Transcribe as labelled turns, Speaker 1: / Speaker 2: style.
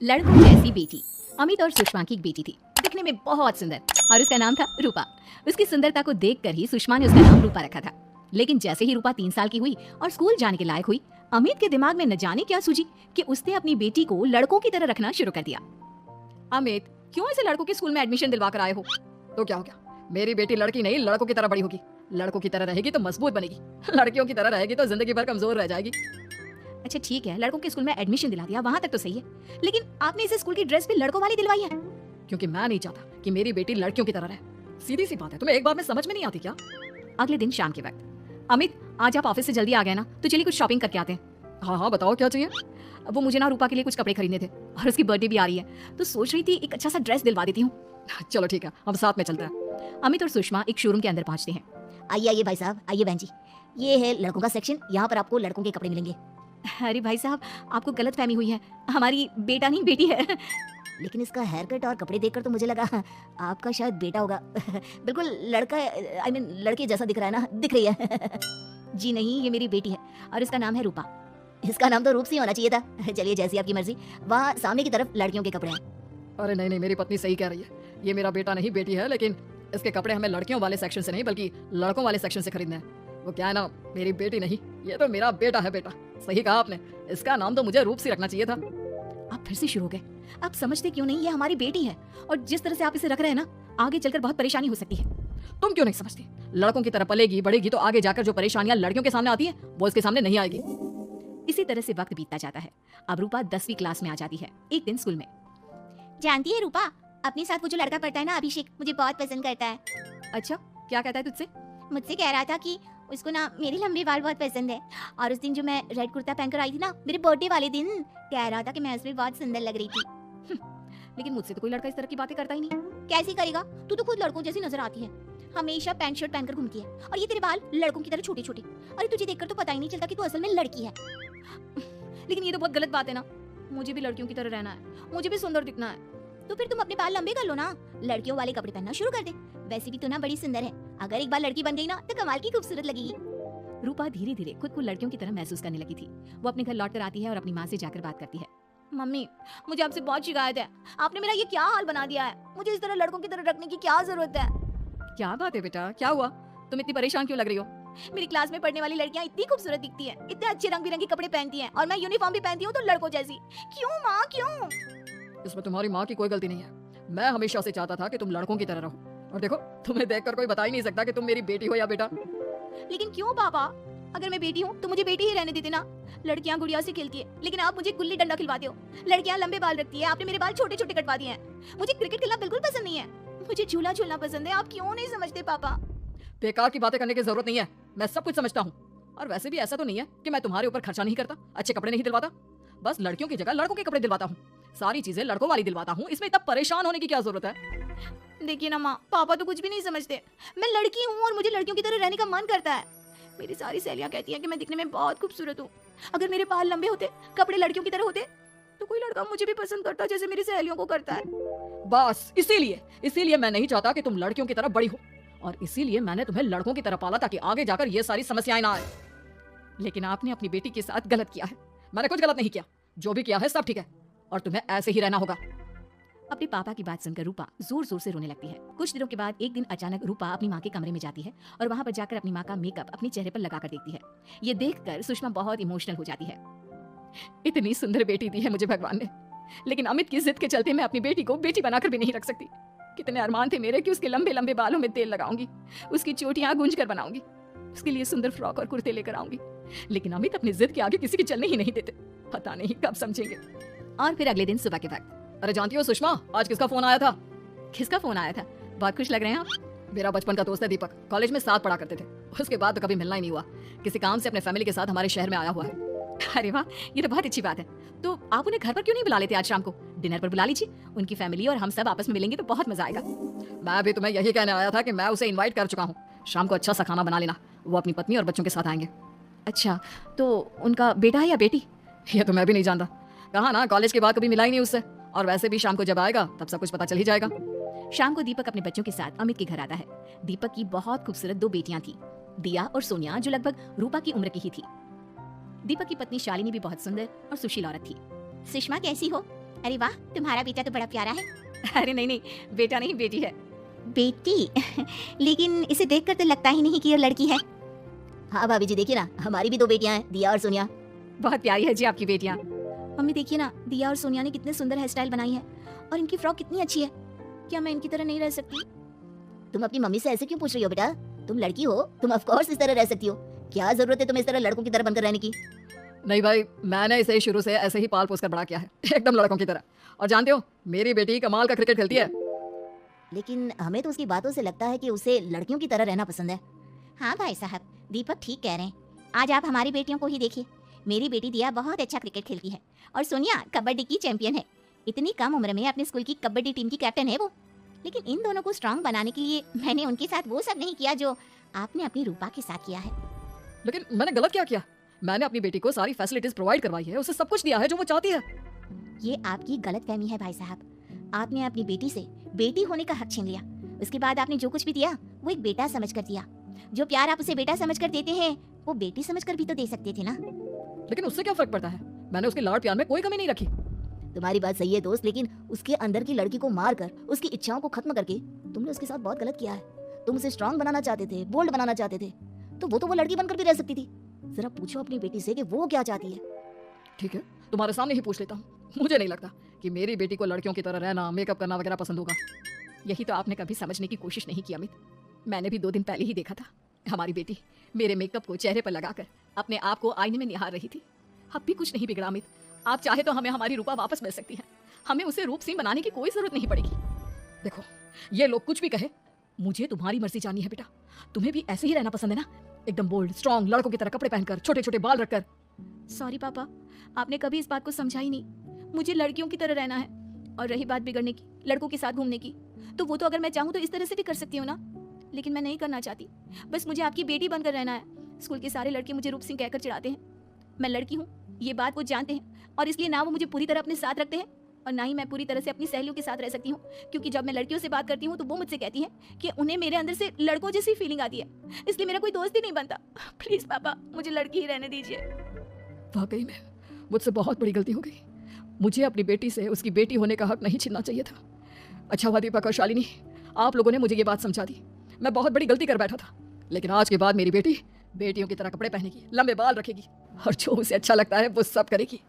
Speaker 1: लड़कों जैसी बेटी। अमित और सुषमा की एक बेटी थी, दिखने में बहुत सुंदर, और उसका नाम था रूपा। उसकी सुंदरता को देखकर ही सुषमा ने उसका नाम रूपा रखा था। लेकिन जैसे ही रूपा 3 साल की हुई और स्कूल जाने के लायक हुई, अमित के दिमाग में न जाने क्या सूझी कि उसने अपनी बेटी को लड़कों की तरह रखना शुरू कर दिया।
Speaker 2: अमित, क्यों इसे लड़कों के स्कूल में एडमिशन दिलवा कर आए हो? तो क्या हो गया, मेरी बेटी लड़की नहीं लड़कों की तरह बड़ी होगी। लड़कों की तरह रहेगी तो मजबूत बनेगी, लड़कियों की तरह रहेगी तो जिंदगी भर कमजोर रह जाएगी।
Speaker 1: अच्छा ठीक है, लड़कों के स्कूल में एडमिशन दिला दिया, वहाँ तक तो सही है, लेकिन आपने इसे स्कूल की ड्रेस भी लड़कों वाली दिलवाई है।
Speaker 2: क्योंकि मैं नहीं चाहता कि मेरी बेटी लड़कियों की तरह रहे। सीधी सी बात है, तुम्हें एक बात में समझ में नहीं आती क्या?
Speaker 1: अगले दिन शाम के वक्त, अमित आज आप ऑफिस से जल्दी आ गए ना, तो चलिए कुछ शॉपिंग करके आते हैं।
Speaker 2: हाँ बताओ क्या चाहिए?
Speaker 1: वो मुझे ना रूपा के लिए कुछ कपड़े खरीदने थे, और उसकी बर्थडे भी आ रही है, तो सोच रही थी एक अच्छा सा ड्रेस दिलवा देती हूँ।
Speaker 2: चलो ठीक है, हम साथ में चलते हैं।
Speaker 1: अमित और सुषमा एक शोरूम के अंदर पहुंचते हैं।
Speaker 3: आइए आइए भाई साहब, आइए बहन जी, ये है लड़कों का सेक्शन, यहाँ पर आपको लड़कों के कपड़े मिलेंगे।
Speaker 1: अरे भाई साहब, आपको गलत फहमी हुई है, हमारी बेटा नहीं बेटी है।
Speaker 3: लेकिन इसका हेयर कट और कपड़े देखकर तो मुझे लगा आपका शायद बेटा होगा। बिल्कुल लड़का, आई मीन लड़के जैसा दिख रहा है ना, दिख रही है।
Speaker 1: जी नहीं, ये मेरी बेटी है और इसका नाम है रूपा।
Speaker 3: इसका नाम तो रूप सी होना चाहिए था। चलिए जैसी आपकी मर्जी। वहाँ सामने की तरफ लड़कियों के कपड़े हैं।
Speaker 2: अरे नहीं नहीं, मेरी पत्नी सही कह रही है, ये मेरा बेटा नहीं बेटी है, लेकिन इसके कपड़े हमें लड़कियों वाले सेक्शन से नहीं बल्कि लड़कों वाले सेक्शन से खरीदने हैं। वो क्या है ना, मेरी बेटी नहीं, ये तो मेरा बेटा है। बेटा सही कहा आपने, इसका नाम तो मुझे रूप सी रखना चाहिए था।
Speaker 1: आप फिर से शुरू हो गए। आप समझते क्यों नहीं, ये हमारी बेटी है, और जिस तरह से आप इसे रख रहे हैं ना, आगे चलकर बहुत परेशानी हो सकती है।
Speaker 2: तुम क्यों नहीं समझती? लड़कों की तरह पलेगी बढ़ेगी तो आगे जाकर जो परेशानियां लड़कियों के सामने आती है वो इसके सामने नहीं आएगी।
Speaker 1: इसी तरह से वक्त बीतता जाता है। अब रूपा 10वीं क्लास में आ जाती है। एक दिन स्कूल में,
Speaker 3: जानती है रूपा, अपने साथ वो जो लड़का पढ़ता है ना, अभिषेक, मुझे बहुत पसंद करता है।
Speaker 1: अच्छा क्या कहता है तुझसे?
Speaker 3: मुझसे कह रहा था कि उसको ना मेरे लंबे बाल बहुत पसंद है, और उस दिन जो मैं रेड कुर्ता पहनकर आई थी ना, मेरे बर्थडे वाले दिन, कह रहा था कि मैं उसमें बहुत सुंदर लग रही थी।
Speaker 1: लेकिन मुझसे तो कोई लड़का इस तरह की बातें करता ही नहीं।
Speaker 3: कैसे करेगा? तू तो खुद लड़कों जैसी नजर आती है, हमेशा पैंट शर्ट पहनकर घूमती है, और ये तेरे बाल लड़कों की तरह छोटे छोटे। अरे तुझे देखकर तो पता ही नहीं चलता कि तू असल में लड़की है।
Speaker 1: लेकिन ये तो बहुत गलत बात है ना, मुझे भी लड़कियों की तरह रहना है, मुझे भी सुंदर दिखना है।
Speaker 3: तो फिर तुम अपने बाल लंबे कर लो ना, लड़कियों वाले कपड़े पहनना शुरू कर दे। वैसे भी तू ना बड़ी सुंदर है, अगर एक बार लड़की बन गई ना तो कमाल की खूबसूरत लगेगी।
Speaker 1: रूपा धीरे धीरे खुद को लड़कियों की तरह महसूस करने लगी थी। वो अपने घर लौटकर आती है और अपनी माँ से जाकर बात करती है।
Speaker 3: मम्मी, मुझे आपसे बहुत शिकायत है, आपने मेरा ये क्या हाल बना दिया है, मुझे इस तरह लड़कों की तरह रखने की क्या जरूरत है?
Speaker 2: क्या बात है बेटा, क्या हुआ? तुम इतनी परेशान क्यों लग रही हो?
Speaker 3: मेरी क्लास में पढ़ने वाली लड़कियां इतनी खूबसूरत दिखती हैं, इतने अच्छे रंग बिरंगे कपड़े पहनती हैं, और मैं यूनिफॉर्म भी पहनती हूँ तो लड़कों जैसी। क्यों माँ, क्यों?
Speaker 2: इसमें तुम्हारी माँ की कोई गलती नहीं है। मैं हमेशा से चाहता था कि तुम लड़कों की तरह रहो, और देखो तुम्हें देखकर कोई बता ही नहीं सकता कि तुम मेरी बेटी हो या बेटा।
Speaker 3: लेकिन क्यों पापा? अगर मैं बेटी हूँ तो मुझे बेटी ही रहने देते ना। लड़कियां गुड़िया से खेलती है, लेकिन आप मुझे गुल्ली डंडा खिलवाते हो। लड़कियां लंबे बाल रखती है, आपने मेरे बाल छोटे छोटे कटवा दिए हैं। मुझे क्रिकेट खेलना बिल्कुल पसंद नहीं है, मुझे झूला झूलना पसंद है। आप क्यों नहीं समझते पापा?
Speaker 2: बेकार की बातें करने की जरूरत नहीं है, मैं सब कुछ समझता हूँ। और वैसे भी ऐसा तो नहीं है कि मैं तुम्हारे ऊपर खर्चा नहीं करता, अच्छे कपड़े नहीं दिलवाता, बस लड़कियों की जगह लड़कों के कपड़े दिलवाता हूँ, सारी चीजें लड़कों वाली दिलवाता हूँ। इसमें इतना परेशान होने की क्या जरूरत है?
Speaker 3: देखिए ना माँ, पापा तो कुछ भी नहीं समझते। मैं लड़की हूँ और मुझे लड़कियों की तरह रहने का मन करता है। मेरी सारी सहेलियां कहती हैं कि मैं दिखने में बहुत खूबसूरत हूँ। अगर मेरे बाल लंबे होते, कपड़े लड़कियों की तरह होते, तो कोई लड़का मुझे भी पसंद करता जैसे मेरी सहेलियों को करता है।
Speaker 2: बस इसीलिए मैं नहीं चाहता कि तुम लड़कियों की तरह बड़ी हो, और इसीलिए मैंने तुम्हें लड़कों की तरह पाला ताकि आगे जाकर ये सारी समस्याएं ना आए। लेकिन आपने अपनी बेटी के साथ गलत किया है। मैंने कुछ गलत नहीं किया, जो भी किया है सब ठीक है, और तुम्हें ऐसे ही रहना होगा।
Speaker 1: अपने पापा की बात सुनकर रूपा जोर जोर से रोने लगती है। कुछ दिनों के बाद एक दिन अचानक रूपा अपनी माँ के कमरे में जाती है और वहाँ पर जाकर अपनी माँ का मेकअप अपने चेहरे पर लगाकर देखती है। ये देखकर सुषमा बहुत इमोशनल हो जाती है।
Speaker 2: इतनी सुंदर बेटी दी है मुझे भगवान ने, लेकिन अमित की जिद के चलते मैं अपनी बेटी को बेटी बनाकर भी नहीं रख सकती। कितने अरमान थे मेरे कि उसके लंबे लंबे बालों में तेल लगाऊंगी, उसकी चोटियां गूंज कर बनाऊंगी, उसके लिए सुंदर फ्रॉक और कुर्ते लेकर आऊंगी, लेकिन अमित अपनी जिद के आगे किसी के चलने ही नहीं देते। पता नहीं कब समझेंगे।
Speaker 1: और फिर अगले दिन सुबह के वक्त,
Speaker 2: अरे जानती हो सुषमा, आज किसका फोन आया था?
Speaker 1: किसका फोन आया था? बहुत खुश लग रहे हैं आप।
Speaker 2: मेरा बचपन का दोस्त है दीपक, कॉलेज में साथ पढ़ा करते थे, उसके बाद तो कभी मिलना ही नहीं हुआ। किसी काम से अपने फैमिली के साथ हमारे शहर में आया हुआ है।
Speaker 1: अरे वाह, ये तो बहुत अच्छी बात है। तो आप उन्हें घर पर क्यों नहीं बुला लेते? आज शाम को डिनर पर बुला लीजिए, उनकी फैमिली और हम सब आपस में मिलेंगे तो बहुत मजा आएगा।
Speaker 2: मैं भी तुम्हें यही कहने आया था कि मैं उसे इनवाइट कर चुका हूँ, शाम को अच्छा सा खाना बना लेना, वो अपनी पत्नी और बच्चों के साथ आएंगे।
Speaker 1: अच्छा, तो उनका बेटा है या बेटी?
Speaker 2: ये तो मैं भी नहीं जानता, कहा ना कॉलेज के बाद कभी मिला ही नहीं उससे, और वैसे भी शाम को जब आएगा तब सब कुछ पता चल ही जाएगा।
Speaker 1: शाम को दीपक अपने बच्चों के साथ अमित के घर आता है। दीपक की बहुत खूबसूरत 2 बेटियां थी, दिया और सोनिया, जो लगभग रूपा की उम्र की ही थी। दीपक की पत्नी शालिनी भी बहुत सुंदर और सुशील औरत थी।
Speaker 3: सुषमा कैसी हो? अरे वाह, तुम्हारा बेटा तो बड़ा प्यारा है।
Speaker 2: अरे नहीं नहीं, बेटा नहीं बेटी है।
Speaker 3: बेटी? लेकिन इसे देखकर तो लगता ही नहीं कि ये लड़की है।
Speaker 4: हाँ भाभी जी देखिए ना, हमारी भी 2 बेटियां हैं, दिया और सोनिया।
Speaker 2: बहुत प्यारी है जी आपकी बेटियां।
Speaker 3: मम्मी देखिए ना, दिया और सोनिया ने कितने सुंदर हेयर स्टाइल बनाई है और इनकी फ्रॉक कितनी अच्छी है। क्या मैं इनकी तरह नहीं रह सकती?
Speaker 4: तुम अपनी मम्मी से ऐसे क्यों पूछ रही हो बेटा? तुम लड़की हो, तुम ऑफ कोर्स इस तरह रह सकती हो। क्या जरूरत है तुम्हें इस तरह लड़कों की तरह बनकर रहने की?
Speaker 2: नहीं भाई, मैंने इसे शुरू से ऐसे ही पाल पोस कर बड़ा किया है, एकदम लड़कों की तरह। और जानते हो, मेरी बेटी कमाल का क्रिकेट खेलती है।
Speaker 4: लेकिन हमें तो उसकी बातों से लगता है कि उसे लड़कियों की तरह रहना पसंद है।
Speaker 3: हाँ भाई साहब, दीपक ठीक कह रहे हैं। आज आप हमारी बेटियों को ही देखिए। मेरी बेटी दिया बहुत अच्छा क्रिकेट खेलती है और सोनिया कबड्डी की चैंपियन है। इतनी कम उम्र में अपने स्कूल की कबड्डी टीम की कैप्टन है वो। लेकिन इन दोनों को स्ट्रांग बनाने के लिए मैंने उनके साथ वो सब नहीं किया जो आपने अपनी रूपा के साथ किया है।
Speaker 2: लेकिन मैंने गलत क्या किया? मैंने अपनी बेटी को सारी फैसिलिटीज प्रोवाइड करवाई है, उसे सब कुछ दिया है जो वो चाहती है।
Speaker 3: ये आपकी गलतफहमी है भाई साहब। आपने अपनी बेटी से बेटी होने का हक छीन लिया। उसके बाद आपने जो कुछ भी दिया वो एक बेटा समझकर दिया। जो प्यार आप उसे बेटा समझकर देते हैं वो बेटी समझकर भी तो दे सकते थे ना।
Speaker 2: लेकिन उससे क्या फर्क पड़ता है? मैंने उसके लाड़ प्यार में कोई कमी नहीं रखी।
Speaker 4: तुम्हारी बात सही है दोस्त, लेकिन उसके अंदर की लड़की को मार कर उसकी इच्छाओं को खत्म करके तुमने उसके साथ बहुत गलत किया है। तुम उसे स्ट्रांग बनाना चाहते थे, बोल्ड बनाना चाहते थे, तो वो लड़की बनकर भी रह सकती थी। जरा पूछो अपनी बेटी से कि वो क्या चाहती है।
Speaker 2: ठीक है, तुम्हारे सामने ही पूछ लेता हूँ। मुझे नहीं लगता कि मेरी बेटी को लड़कियों की तरह रहना, मेकअप करना वगैरह पसंद होगा।
Speaker 1: यही तो आपने कभी समझने की कोशिश नहीं की अमित। मैंने भी 2 दिन पहले ही देखा था, हमारी बेटी मेरे मेकअप को चेहरे पर लगाकर अपने आप को आईने में निहार रही थी। अब भी कुछ नहीं बिगड़ा अमित। आप चाहे तो हमें हमारी रूपा वापस मिल सकती है। हमें उसे रूप सिंह बनाने की कोई जरूरत नहीं पड़ेगी। देखो, ये लोग कुछ भी कहे, मुझे तुम्हारी मर्जी जाननी है बेटा। तुम्हें भी ऐसे ही रहना पसंद है ना, एकदम बोल्ड स्ट्रॉन्ग लड़कों की तरह कपड़े पहनकर, छोटे छोटे बाल रखकर।
Speaker 3: सॉरी पापा, आपने कभी इस बात को समझा ही नहीं। मुझे लड़कियों की तरह रहना है। और रही बात बिगड़ने की, लड़कों के साथ घूमने की, तो वो तो अगर मैं चाहूँ तो इस तरह से भी कर सकती हूँ ना। लेकिन मैं नहीं करना चाहती। बस मुझे आपकी बेटी बनकर रहना है। स्कूल के सारे लड़के मुझे रूप सिंह कहकर चिढ़ाते हैं। मैं लड़की हूँ, ये बात वो जानते हैं, और इसलिए ना वो मुझे पूरी तरह अपने साथ रखते हैं और ना ही मैं पूरी तरह से अपनी सहेलियों के साथ रह सकती हूँ। क्योंकि जब मैं लड़कियों से बात करती हूँ तो वो मुझसे कहती हैं कि उन्हें मेरे अंदर से लड़कों जैसी फीलिंग आती है, इसलिए मेरा कोई दोस्त ही नहीं बनता। प्लीज पापा, मुझे लड़की ही रहने दीजिए।
Speaker 2: वाकई में मुझसे बहुत बड़ी गलती हो गई। मुझे अपनी बेटी से उसकी बेटी होने का हक नहीं छीनना चाहिए था। अच्छा हुआ दीपक और शालिनी, आप लोगों ने मुझे ये बात समझा दी। मैं बहुत बड़ी गलती कर बैठा था। लेकिन आज के बाद मेरी बेटी बेटियों की तरह कपड़े पहनेगी, लंबे बाल रखेगी और जो उसे अच्छा लगता है वो सब करेगी।